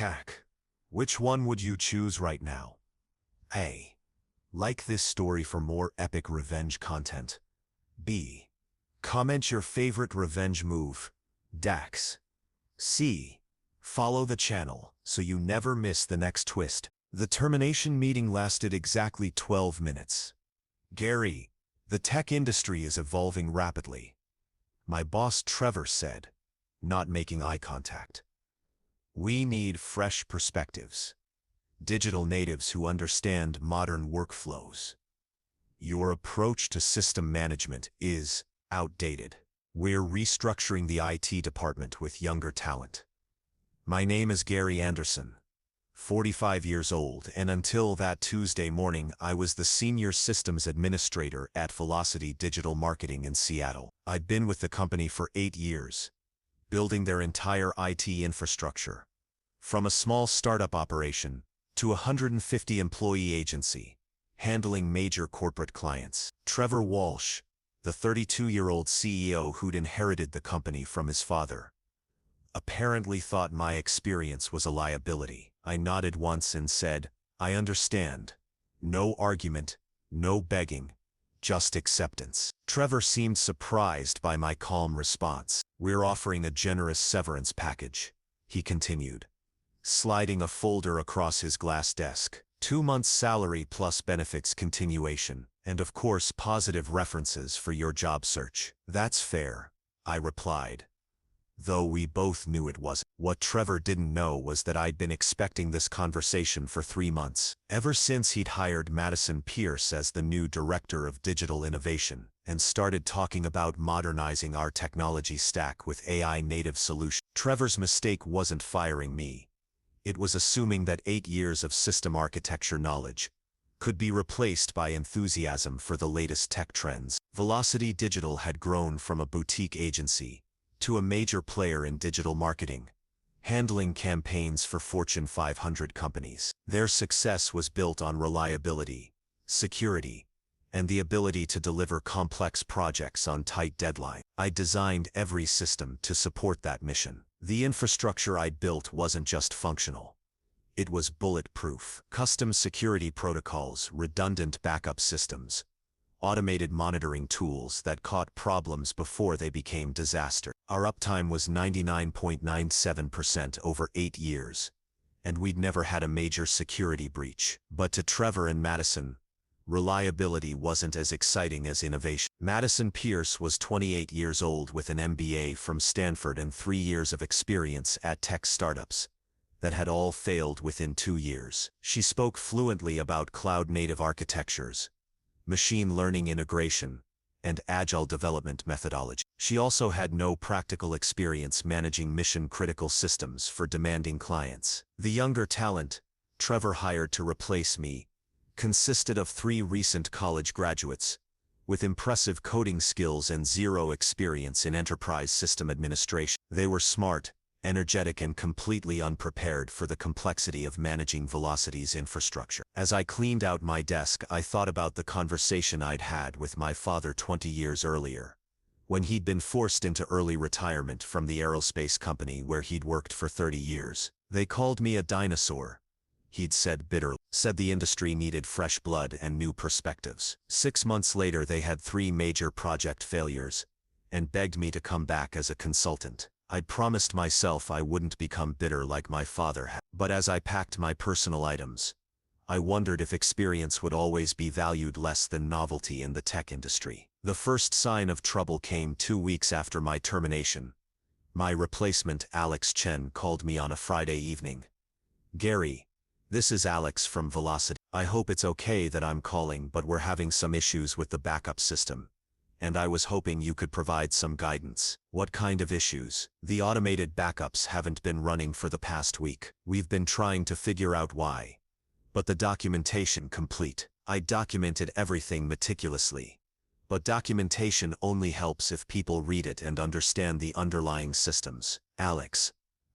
Cack. Which one would you choose right now? A. Like this story for more epic revenge content. B. Comment your favorite revenge move. Dax. C. Follow the channel so you never miss the next twist. The termination meeting lasted exactly 12 minutes. Gary, the tech industry is evolving rapidly. My boss Trevor said, not making eye contact. We need fresh perspectives. Digital natives who understand modern workflows. Your approach to system management is outdated. We're restructuring the IT department with younger talent. My name is Gary Anderson, 45 years old, and until that Tuesday morning, I was the senior systems administrator at Velocity Digital Marketing in Seattle. I'd been with the company for 8 years, building their entire IT infrastructure, from a small startup operation to a 150-employee agency, handling major corporate clients. Trevor Walsh, the 32-year-old CEO who'd inherited the company from his father, apparently thought my experience was a liability. I nodded once and said, I understand. No argument, no begging, just acceptance. Trevor seemed surprised by my calm response. We're offering a generous severance package, he continued, sliding a folder across his glass desk. 2 months' salary plus benefits continuation, and of course positive references for your job search. That's fair, I replied, though we both knew it wasn't. What Trevor didn't know was that I'd been expecting this conversation for 3 months, ever since he'd hired Madison Pierce as the new director of digital innovation, and started talking about modernizing our technology stack with AI-native solutions. Trevor's mistake wasn't firing me. It was assuming that 8 years of system architecture knowledge could be replaced by enthusiasm for the latest tech trends. Velocity Digital had grown from a boutique agency to a major player in digital marketing, handling campaigns for Fortune 500 companies. Their success was built on reliability, security, and the ability to deliver complex projects on tight deadlines. I designed every system to support that mission. The infrastructure I'd built wasn't just functional. It was bulletproof. Custom security protocols, redundant backup systems, automated monitoring tools that caught problems before they became disaster. Our uptime was 99.97% over 8 years, and we'd never had a major security breach. But to Trevor and Madison, reliability wasn't as exciting as innovation. Madison Pierce was 28 years old with an MBA from Stanford and 3 years of experience at tech startups that had all failed within 2 years. She spoke fluently about cloud-native architectures, machine learning integration, and agile development methodology. She also had no practical experience managing mission-critical systems for demanding clients. The younger talent Trevor hired to replace me consisted of 3 recent college graduates with impressive coding skills and zero experience in enterprise system administration. They were smart, energetic, and completely unprepared for the complexity of managing Velocity's infrastructure. As I cleaned out my desk, I thought about the conversation I'd had with my father 20 years earlier, when he'd been forced into early retirement from the aerospace company where he'd worked for 30 years. They called me a dinosaur, he'd said bitterly. Said the industry needed fresh blood and new perspectives. 6 months later, they had 3 major project failures and begged me to come back as a consultant. I'd promised myself I wouldn't become bitter like my father had. But as I packed my personal items, I wondered if experience would always be valued less than novelty in the tech industry. The first sign of trouble came 2 weeks after my termination. My replacement, Alex Chen, called me on a Friday evening. Gary, this is Alex from Velocity. I hope it's okay that I'm calling, but we're having some issues with the backup system, and I was hoping you could provide some guidance. What kind of issues? The automated backups haven't been running for the past week. We've been trying to figure out why, but the documentation complete. I documented everything meticulously, but documentation only helps if people read it and understand the underlying systems. Alex,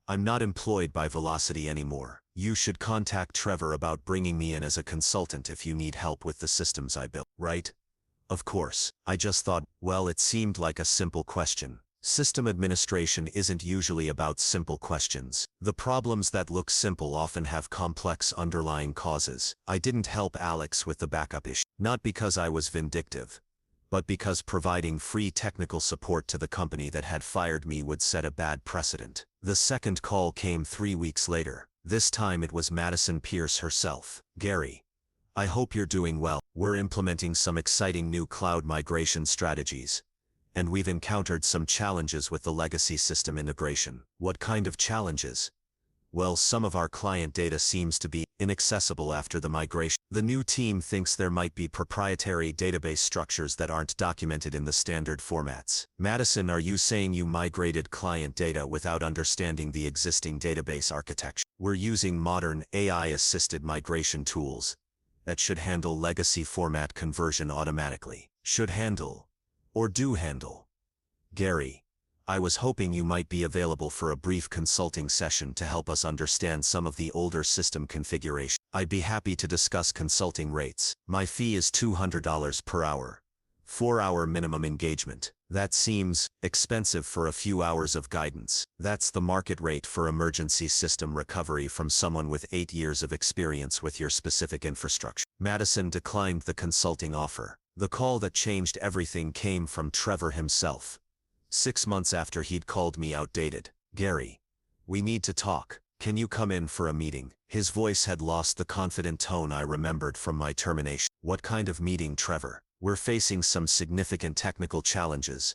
I'm not employed by Velocity anymore. You should contact Trevor about bringing me in as a consultant if you need help with the systems I built. Right? Of course. I just thought, well, it seemed like a simple question, System administration isn't usually about simple questions. The problems that look simple often have complex underlying causes. I didn't help Alex with the backup issue, not because I was vindictive, but because providing free technical support to the company that had fired me would set a bad precedent. The second call came 3 weeks later. This time it was Madison Pierce herself. "Gary, I hope you're doing well. We're implementing some exciting new cloud migration strategies, and we've encountered some challenges with the legacy system integration." "What kind of challenges?" "Well, some of our client data seems to be inaccessible after the migration. The new team thinks there might be proprietary database structures that aren't documented in the standard formats." "Madison, are you saying you migrated client data without understanding the existing database architecture?" "We're using modern AI-assisted migration tools that should handle legacy format conversion automatically." "Should handle, or do handle?" "Gary, I was hoping you might be available for a brief consulting session to help us understand some of the older system configuration." "I'd be happy to discuss consulting rates. My fee is $200 per hour. 4-hour minimum engagement." "That seems expensive for a few hours of guidance." "That's the market rate for emergency system recovery from someone with 8 years of experience with your specific infrastructure." Madison declined the consulting offer. The call that changed everything came from Trevor himself. 6 months after he'd called me outdated. "Gary, we need to talk. Can you come in for a meeting?" His voice had lost the confident tone I remembered from my termination. "What kind of meeting, Trevor?" "We're facing some significant technical challenges,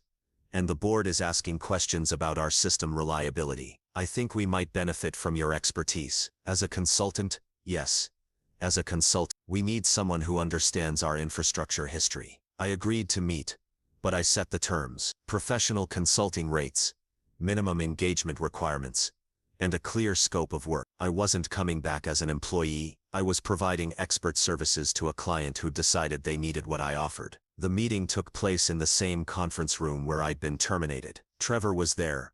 and the board is asking questions about our system reliability. I think we might benefit from your expertise." "As a consultant?" "Yes. As a consultant, we need someone who understands our infrastructure history." I agreed to meet, but I set the terms: professional consulting rates, minimum engagement requirements, and a clear scope of work. I wasn't coming back as an employee. I was providing expert services to a client who decided they needed what I offered. The meeting took place in the same conference room where I'd been terminated. Trevor was there,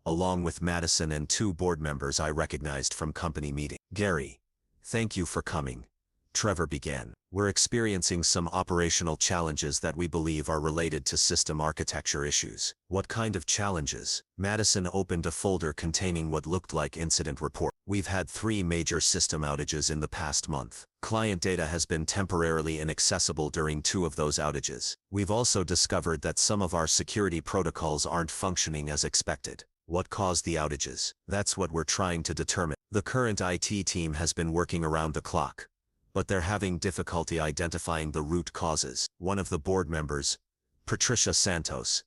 along with Madison and 2 board members I recognized from company meeting. "Gary, thank you for coming," Trevor began. "We're experiencing some operational challenges that we believe are related to system architecture issues." "What kind of challenges?" Madison opened a folder containing what looked like incident report. "We've had 3 major system outages in the past month. Client data has been temporarily inaccessible during 2 of those outages. We've also discovered that some of our security protocols aren't functioning as expected." "What caused the outages?" "That's what we're trying to determine. The current IT team has been working around the clock, but they're having difficulty identifying the root causes." One of the board members, Patricia Santos,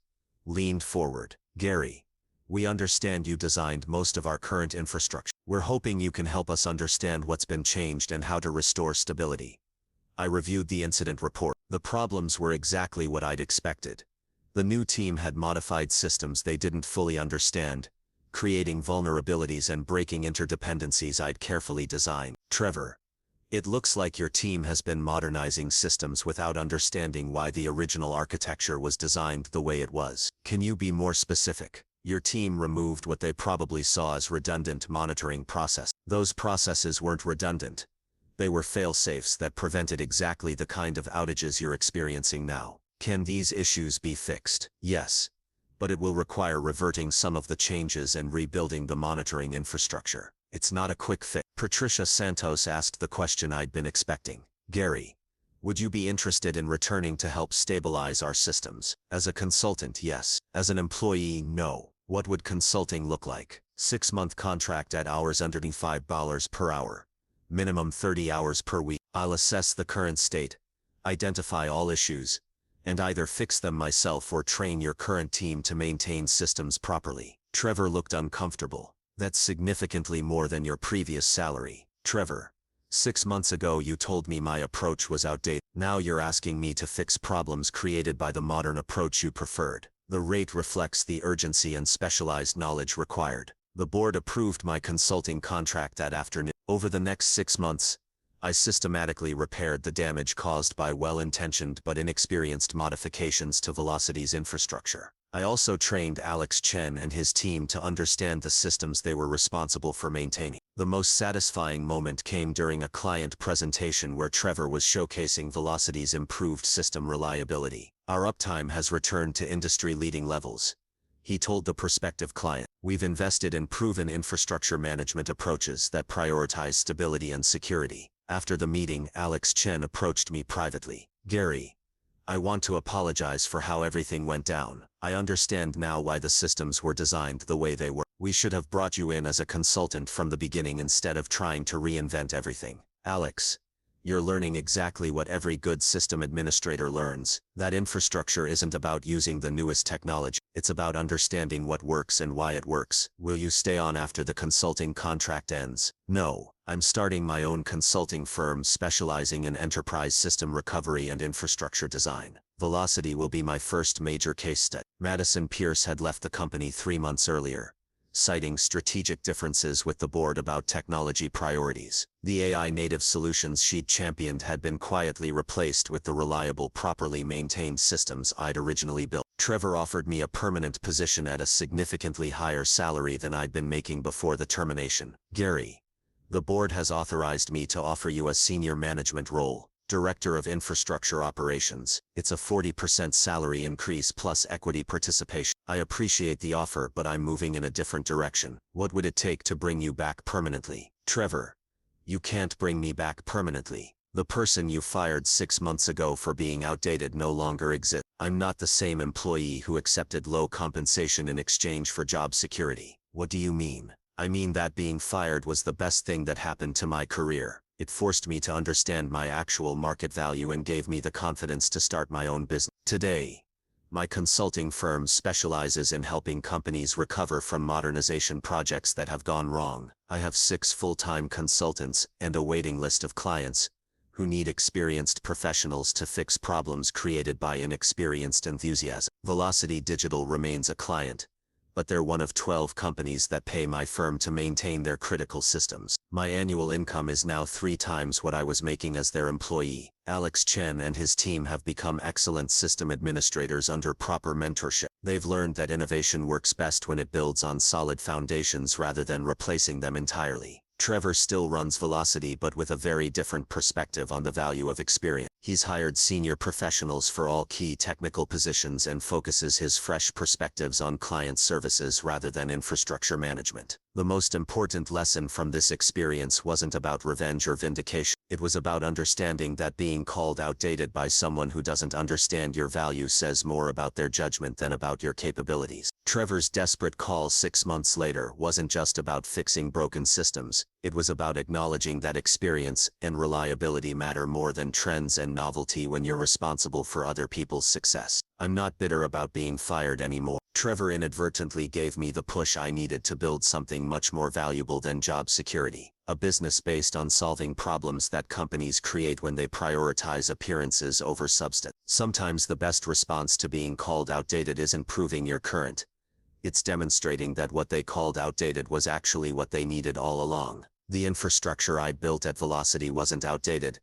leaned forward. "Gary, we understand you designed most of our current infrastructure. We're hoping you can help us understand what's been changed and how to restore stability." I reviewed the incident report. The problems were exactly what I'd expected. The new team had modified systems they didn't fully understand, creating vulnerabilities and breaking interdependencies I'd carefully designed. "Trevor, it looks like your team has been modernizing systems without understanding why the original architecture was designed the way it was. Can you be more specific?" "Your team removed what they probably saw as redundant monitoring processes. Those processes weren't redundant. They were fail-safes that prevented exactly the kind of outages you're experiencing now." "Can these issues be fixed?" "Yes, but it will require reverting some of the changes and rebuilding the monitoring infrastructure. It's not a quick fix." Patricia Santos asked the question I'd been expecting. "Gary, would you be interested in returning to help stabilize our systems?" "As a consultant, yes. As an employee, no." "What would consulting look like?" 6-month contract at hours under $5 per hour. Minimum 30 hours per week. I'll assess the current state, identify all issues, and either fix them myself or train your current team to maintain systems properly." Trevor looked uncomfortable. "That's significantly more than your previous salary." "Trevor, 6 months ago you told me my approach was outdated. Now you're asking me to fix problems created by the modern approach you preferred." The rate reflects the urgency and specialized knowledge required. The board approved my consulting contract that afternoon. Over the next 6 months, I systematically repaired the damage caused by well-intentioned but inexperienced modifications to Velocity's infrastructure. I also trained Alex Chen and his team to understand the systems they were responsible for maintaining. The most satisfying moment came during a client presentation where Trevor was showcasing Velocity's improved system reliability. "Our uptime has returned to industry-leading levels," he told the prospective client. We've invested in proven infrastructure management approaches that prioritize stability and security. After the meeting, Alex Chen approached me privately. Gary, I want to apologize for how everything went down. I understand now why the systems were designed the way they were. We should have brought you in as a consultant from the beginning instead of trying to reinvent everything. Alex, you're learning exactly what every good system administrator learns. That infrastructure isn't about using the newest technology. It's about understanding what works and why it works. Will you stay on after the consulting contract ends? No, I'm starting my own consulting firm specializing in enterprise system recovery and infrastructure design. Velocity will be my first major case study. Madison Pierce had left the company 3 months earlier, citing strategic differences with the board about technology priorities. The AI-native solutions she'd championed had been quietly replaced with the reliable, properly maintained systems I'd originally built. Trevor offered me a permanent position at a significantly higher salary than I'd been making before the termination. Gary, the board has authorized me to offer you a senior management role, Director of Infrastructure Operations. It's a 40% salary increase plus equity participation. I appreciate the offer, but I'm moving in a different direction. What would it take to bring you back permanently? Trevor, you can't bring me back permanently. The person you fired 6 months ago for being outdated no longer exists. I'm not the same employee who accepted low compensation in exchange for job security. What do you mean? I mean that being fired was the best thing that happened to my career. It forced me to understand my actual market value and gave me the confidence to start my own business. Today, my consulting firm specializes in helping companies recover from modernization projects that have gone wrong. I have 6 full-time consultants and a waiting list of clients who need experienced professionals to fix problems created by inexperienced enthusiasm. Velocity Digital remains a client, but they're one of 12 companies that pay my firm to maintain their critical systems. My annual income is now 3 times what I was making as their employee. Alex Chen and his team have become excellent system administrators under proper mentorship. They've learned that innovation works best when it builds on solid foundations rather than replacing them entirely. Trevor still runs Velocity, but with a very different perspective on the value of experience. He's hired senior professionals for all key technical positions and focuses his fresh perspectives on client services rather than infrastructure management. The most important lesson from this experience wasn't about revenge or vindication. It was about understanding that being called outdated by someone who doesn't understand your value says more about their judgment than about your capabilities. Trevor's desperate call 6 months later wasn't just about fixing broken systems. It was about acknowledging that experience and reliability matter more than trends and novelty when you're responsible for other people's success. I'm not bitter about being fired anymore. Trevor inadvertently gave me the push I needed to build something much more valuable than job security. A business based on solving problems that companies create when they prioritize appearances over substance. Sometimes the best response to being called outdated isn't proving you're current. It's demonstrating that what they called outdated was actually what they needed all along. The infrastructure I built at Velocity wasn't outdated.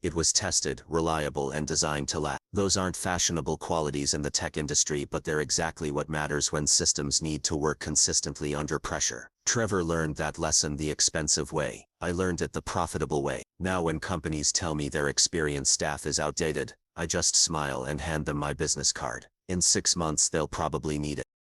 It was tested, reliable, and designed to last. Those aren't fashionable qualities in the tech industry, but they're exactly what matters when systems need to work consistently under pressure. Trevor learned that lesson the expensive way. I learned it the profitable way. Now when companies tell me their experienced staff is outdated, I just smile and hand them my business card. In 6 months they'll probably need it.